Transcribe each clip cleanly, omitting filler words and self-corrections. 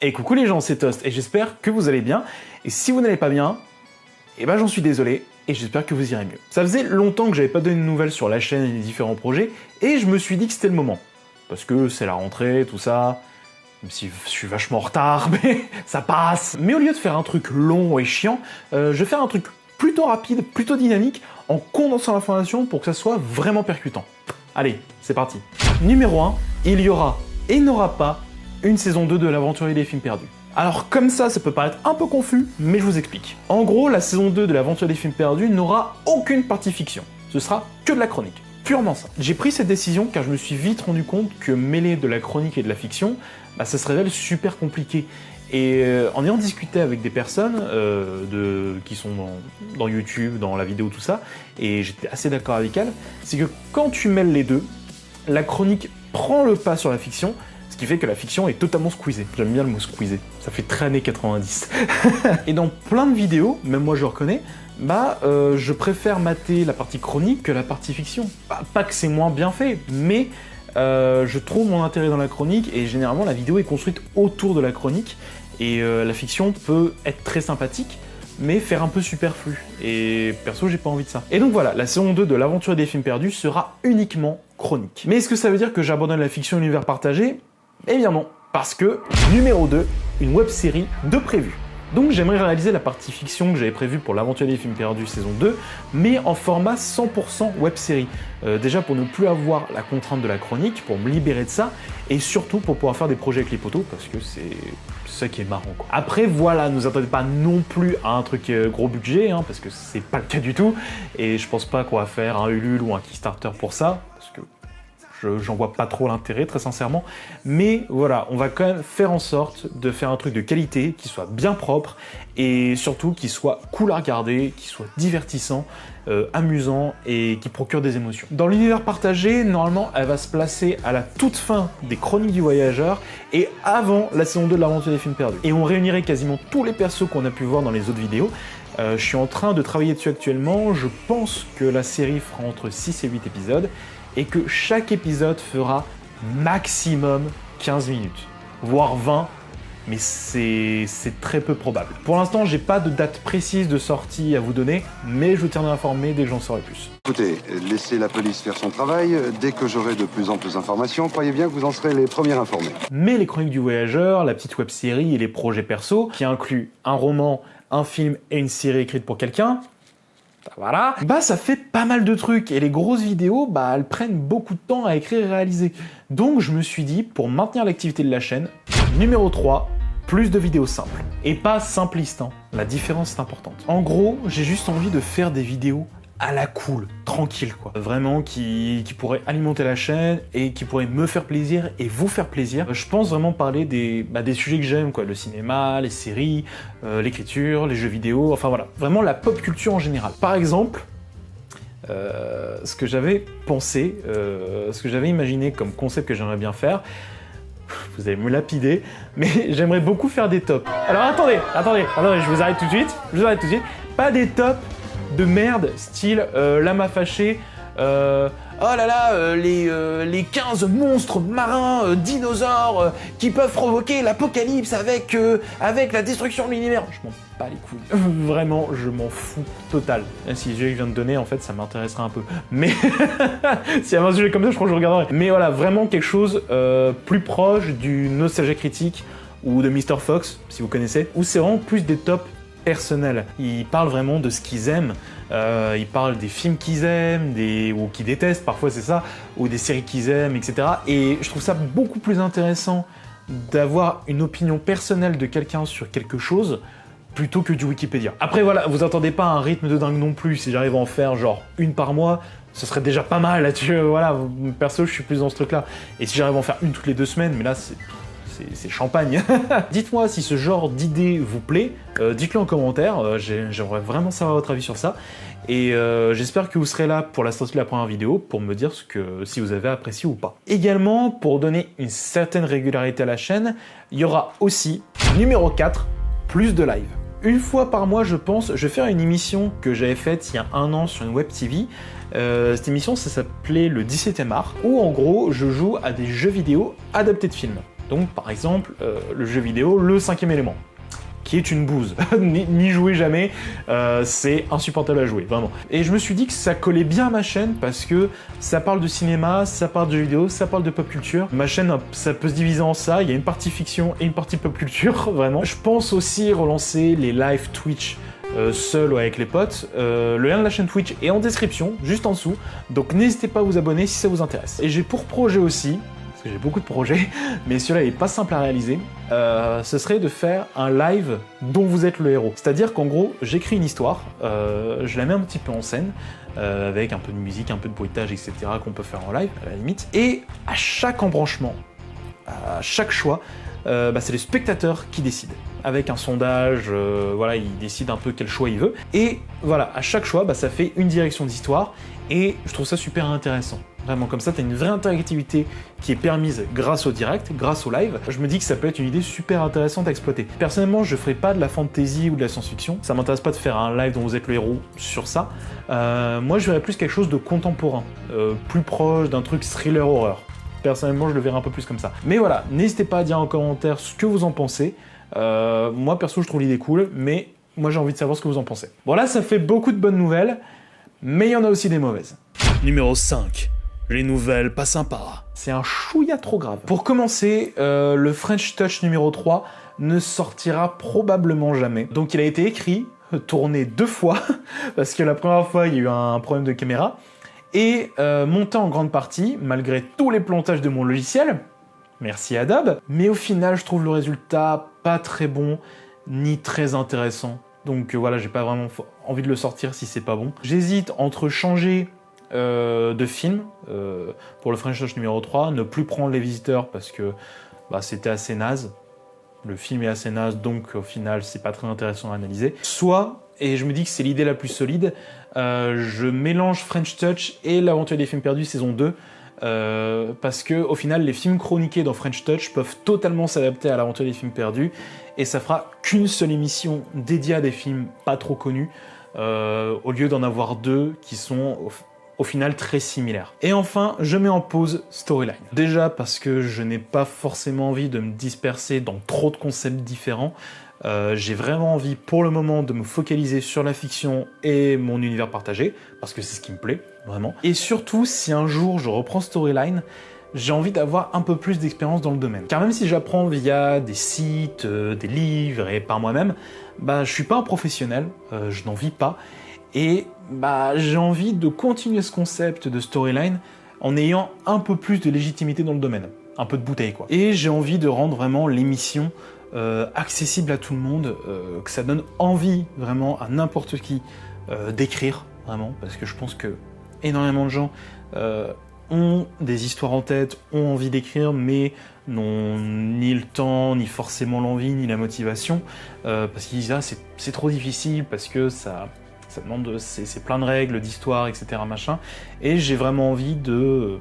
Et coucou les gens, c'est Toast et j'espère que vous allez bien. Et si vous n'allez pas bien, eh ben j'en suis désolé et j'espère que vous irez mieux. Ça faisait longtemps que j'avais pas donné de nouvelles sur la chaîne et les différents projets et je me suis dit que c'était le moment. Parce que c'est la rentrée, tout ça, même si je suis vachement en retard, mais ça passe. Mais au lieu de faire un truc long et chiant, je vais faire un truc plutôt rapide, plutôt dynamique, en condensant l'information pour que ça soit vraiment percutant. Allez, c'est parti. Numéro 1, il y aura et n'aura pas une saison 2 de l'Aventurier des films perdus. Alors comme ça peut paraître un peu confus, mais je vous explique. En gros, la saison 2 de l'Aventurier des films perdus n'aura aucune partie fiction. Ce sera que de la chronique. Purement ça. J'ai pris cette décision car je me suis vite rendu compte que mêler de la chronique et de la fiction, ça se révèle super compliqué. Et en ayant discuté avec des personnes qui sont dans YouTube, dans la vidéo, tout ça, et j'étais assez d'accord avec elles, c'est que quand tu mêles les deux, la chronique prend le pas sur la fiction, ce qui fait que la fiction est totalement squeezée. J'aime bien le mot squeezé, ça fait très années 90. Et dans plein de vidéos, même moi je le reconnais, je préfère mater la partie chronique que la partie fiction. Pas que c'est moins bien fait, mais je trouve mon intérêt dans la chronique et généralement la vidéo est construite autour de la chronique et la fiction peut être très sympathique mais faire un peu superflu et perso j'ai pas envie de ça. Et donc voilà, la saison 2 de l'Aventurier des films perdus sera uniquement chronique. Mais est-ce que ça veut dire que j'abandonne la fiction et l'univers partagé? Eh bien non, parce que numéro 2, une web-série de prévu. Donc j'aimerais réaliser la partie fiction que j'avais prévue pour l'Aventurier des films perdus saison 2, mais en format 100% web-série. Déjà pour ne plus avoir la contrainte de la chronique, pour me libérer de ça, et surtout pour pouvoir faire des projets avec les potos, parce que c'est ça qui est marrant quoi. Après voilà, ne vous attendez pas non plus à un truc gros budget, parce que c'est pas le cas du tout, et je pense pas qu'on va faire un Ulule ou un Kickstarter pour ça, parce que j'en vois pas trop l'intérêt, très sincèrement. Mais voilà, on va quand même faire en sorte de faire un truc de qualité, qui soit bien propre, et surtout qui soit cool à regarder, qui soit divertissant, amusant, et qui procure des émotions. Dans l'univers partagé, normalement, elle va se placer à la toute fin des Chroniques du Voyageur, et avant la saison 2 de l'Aventurier des films perdus. Et on réunirait quasiment tous les persos qu'on a pu voir dans les autres vidéos. Je suis en train de travailler dessus actuellement, je pense que la série fera entre 6 et 8 épisodes, et que chaque épisode fera maximum 15 minutes, voire 20, mais c'est très peu probable. Pour l'instant, j'ai pas de date précise de sortie à vous donner, mais je vous tiendrai informé dès que j'en saurai plus. Écoutez, laissez la police faire son travail. Dès que j'aurai de plus amples informations, croyez bien que vous en serez les premiers informés. Mais les Chroniques du Voyageur, la petite web-série et les projets perso, qui incluent un roman, un film et une série écrite pour quelqu'un, voilà, ça fait pas mal de trucs et les grosses vidéos, elles prennent beaucoup de temps à écrire et réaliser. Donc je me suis dit, pour maintenir l'activité de la chaîne, numéro 3, plus de vidéos simples. Et pas simplistes, la différence est importante. En gros, j'ai juste envie de faire des vidéos à la cool, tranquille quoi. Vraiment qui pourrait alimenter la chaîne et qui pourrait me faire plaisir et vous faire plaisir. Je pense vraiment parler des sujets que j'aime quoi, le cinéma, les séries, l'écriture, les jeux vidéo, enfin voilà, vraiment la pop culture en général. Par exemple, ce que j'avais pensé, ce que j'avais imaginé comme concept que j'aimerais bien faire, vous allez me lapider, mais j'aimerais beaucoup faire des tops. Alors attendez, je vous arrête tout de suite, pas des tops de merde, style lama fâché, oh là là, les 15 monstres marins, dinosaures, qui peuvent provoquer l'apocalypse avec la destruction de l'univers. Je m'en bats les couilles. Vraiment, je m'en fous total. Même si le sujet que je viens de donner, en fait, ça m'intéresserait un peu. Mais s'il y avait un sujet comme ça, je crois que je regarderais. Mais voilà, vraiment quelque chose plus proche du Nostalgia Critique ou de Mr. Fox, si vous connaissez, où c'est vraiment plus des tops personnel. Ils parlent vraiment de ce qu'ils aiment, ils parlent des films qu'ils aiment, ou qu'ils détestent, parfois c'est ça, ou des séries qu'ils aiment, etc. Et je trouve ça beaucoup plus intéressant d'avoir une opinion personnelle de quelqu'un sur quelque chose plutôt que du Wikipédia. Après voilà, vous attendez pas un rythme de dingue non plus, si j'arrive à en faire genre une par mois, ce serait déjà pas mal là-dessus, voilà, perso je suis plus dans ce truc-là. Et si j'arrive à en faire une toutes les 2 semaines, mais là c'est champagne. Dites-moi si ce genre d'idée vous plaît, dites-le en commentaire, j'aimerais vraiment savoir votre avis sur ça. Et j'espère que vous serez là pour la sortie de la première vidéo pour me dire si vous avez apprécié ou pas. Également, pour donner une certaine régularité à la chaîne, il y aura aussi, numéro 4, plus de live. Une fois par mois, je pense, je vais faire une émission que j'avais faite il y a 1 an sur une web TV. Cette émission, ça s'appelait le 17e art, où en gros, je joue à des jeux vidéo adaptés de films. Donc par exemple, le jeu vidéo Le 5e élément, qui est une bouse. N'y jouez jamais, c'est insupportable à jouer, vraiment. Et je me suis dit que ça collait bien à ma chaîne parce que ça parle de cinéma, ça parle de jeux vidéo, ça parle de pop culture. Ma chaîne, ça peut se diviser en ça, il y a une partie fiction et une partie pop culture, vraiment. Je pense aussi relancer les live Twitch seul ou avec les potes. Le lien de la chaîne Twitch est en description, juste en dessous, donc n'hésitez pas à vous abonner si ça vous intéresse. Et j'ai pour projet aussi, parce que j'ai beaucoup de projets, mais celui-là est pas simple à réaliser, ce serait de faire un live dont vous êtes le héros. C'est-à-dire qu'en gros, j'écris une histoire, je la mets un petit peu en scène, avec un peu de musique, un peu de bruitage, etc. qu'on peut faire en live, à la limite. Et à chaque embranchement, à chaque choix, c'est les spectateurs qui décident. Avec un sondage, voilà, il décide un peu quel choix il veut. Et voilà, à chaque choix, ça fait une direction d'histoire. Et je trouve ça super intéressant. Vraiment, comme ça, tu as une vraie interactivité qui est permise grâce au direct, grâce au live. Je me dis que ça peut être une idée super intéressante à exploiter. Personnellement, je ferai pas de la fantasy ou de la science-fiction. Ça m'intéresse pas de faire un live dont vous êtes le héros sur ça. Moi, je verrais plus quelque chose de contemporain, plus proche d'un truc thriller horreur. Personnellement, je le verrai un peu plus comme ça. Mais voilà, n'hésitez pas à dire en commentaire ce que vous en pensez. Moi, perso, je trouve l'idée cool, mais moi, j'ai envie de savoir ce que vous en pensez. Bon, là, ça fait beaucoup de bonnes nouvelles, mais il y en a aussi des mauvaises. Numéro 5. Les nouvelles pas sympas. C'est un chouïa trop grave. Pour commencer, le French Touch numéro 3 ne sortira probablement jamais. Donc il a été écrit, tourné 2 fois, parce que la première fois, il y a eu un problème de caméra, et monté en grande partie, malgré tous les plantages de mon logiciel, merci Adobe, mais au final, je trouve le résultat pas très bon, ni très intéressant. Donc voilà, j'ai pas vraiment envie de le sortir si c'est pas bon. J'hésite entre changer de film pour le French Touch numéro 3, ne plus prendre Les Visiteurs parce que c'était assez naze. Le film est assez naze, donc au final, c'est pas très intéressant à analyser. Soit, et je me dis que c'est l'idée la plus solide, je mélange French Touch et L'Aventure des Films Perdus saison 2, parce que au final, les films chroniqués dans French Touch peuvent totalement s'adapter à L'Aventure des Films Perdus, et ça fera qu'une seule émission dédiée à des films pas trop connus, au lieu d'en avoir 2 qui sont au final très similaires. Et enfin, je mets en pause Storyline. Déjà parce que je n'ai pas forcément envie de me disperser dans trop de concepts différents. J'ai vraiment envie pour le moment de me focaliser sur la fiction et mon univers partagé, parce que c'est ce qui me plaît, vraiment. Et surtout, si un jour je reprends Storyline, j'ai envie d'avoir un peu plus d'expérience dans le domaine. Car même si j'apprends via des sites, des livres et par moi-même, je suis pas un professionnel, je n'en vis pas, et j'ai envie de continuer ce concept de Storyline en ayant un peu plus de légitimité dans le domaine. Un peu de bouteille, quoi. Et j'ai envie de rendre vraiment l'émission accessible à tout le monde, que ça donne envie vraiment à n'importe qui d'écrire, vraiment, parce que je pense que énormément de gens ont des histoires en tête, ont envie d'écrire, mais n'ont ni le temps, ni forcément l'envie, ni la motivation, parce qu'ils disent « c'est trop difficile, parce que ça demande, c'est plein de règles, d'histoires, etc. machin ». Et j'ai vraiment envie de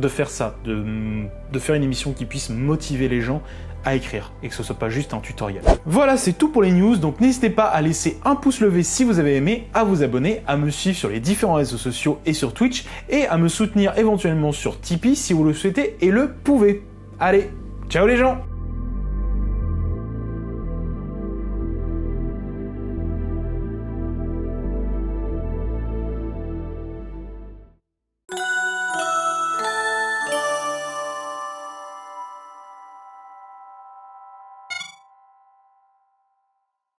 faire ça, de faire une émission qui puisse motiver les gens à écrire, et que ce soit pas juste un tutoriel. Voilà, c'est tout pour les news, donc n'hésitez pas à laisser un pouce levé si vous avez aimé, à vous abonner, à me suivre sur les différents réseaux sociaux et sur Twitch, et à me soutenir éventuellement sur Tipeee si vous le souhaitez et le pouvez. Allez, ciao les gens!